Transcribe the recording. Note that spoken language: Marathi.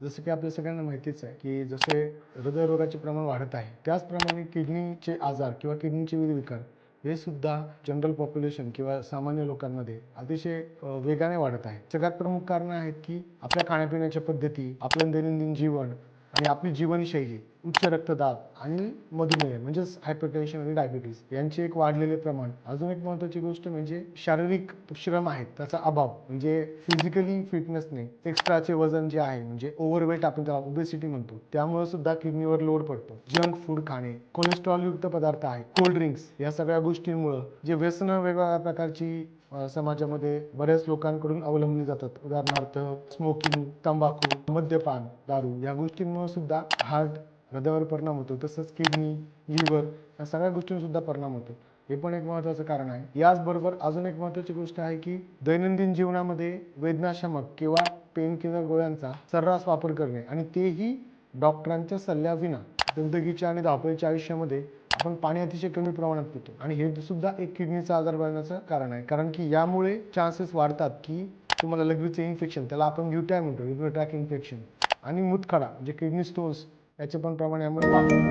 जसं की आपल्या सगळ्यांना माहितीच आहे की जसे हृदयरोगाचे प्रमाण वाढत आहे त्याचप्रमाणे किडनीचे आजार किंवा किडनीचे विविध विकार हे सुद्धा जनरल पॉप्युलेशन किंवा सामान्य लोकांमध्ये अतिशय वेगाने वाढत आहे. सगळ्यात प्रमुख कारणं आहेत की आपल्या खाण्यापिण्याच्या पद्धती, आपलं दैनंदिन जीवन आणि आपली जीवनशैली, उच्च रक्तदाब आणि मधुमेह म्हणजेच हायपरटेन्शन आणि डायबिटीज यांचे एक वाढलेले प्रमाण. अजून एक महत्त्वाची गोष्ट म्हणजे शारीरिक श्रम आहेत त्याचा अभाव, म्हणजे फिजिकली फिटनेस नाही, एक्स्ट्राचे वजन जे आहे म्हणजे ओव्हरवेट आपण त्याला ओबेसिटी म्हणतो, त्यामुळे सुद्धा किडनीवर लोड पडतो. जंक फूड खाणे, कोलेस्ट्रॉल युक्त पदार्थ आहे, कोल्ड ड्रिंक्स, या सगळ्या गोष्टींमुळे जे व्यसनं वेगवेगळ्या प्रकारची समाजामध्ये बऱ्याच लोकांकडून अवलंबली जातात. उदाहरणार्थ स्मोकिंग, तंबाखू, मद्यपान, दारू या गोष्टींमुळे सुद्धा हार्ट, हृदयावर परिणाम होतो. तसंच किडनी, लिव्हर या सगळ्या गोष्टींवर सुद्धा परिणाम होतो. हे पण एक महत्त्वाचं कारण आहे. याचबरोबर अजून एक महत्त्वाची गोष्ट आहे की दैनंदिन जीवनामध्ये वेदनाशामक किंवा पेन किलर गोळ्यांचा सर्रास वापर करणे आणि तेही डॉक्टरांच्या सल्ल्याविना. जिंदगीच्या आणि धावपळीच्या आयुष्यामध्ये आपण पाणी अतिशय कमी प्रमाणात पितो आणि हे सुद्धा एक किडनीचा आजार बनण्याचं कारण आहे. कारण की यामुळे चान्सेस वाढतात की तुम्हाला लगेच इन्फेक्शन, त्याला आपण UTI म्हणतो, युरिनरी ट्रॅक इन्फेक्शन, आणि मूतखडा म्हणजे किडनी स्टोन्स याचे पण प्रमाण यामुळे वाढतं.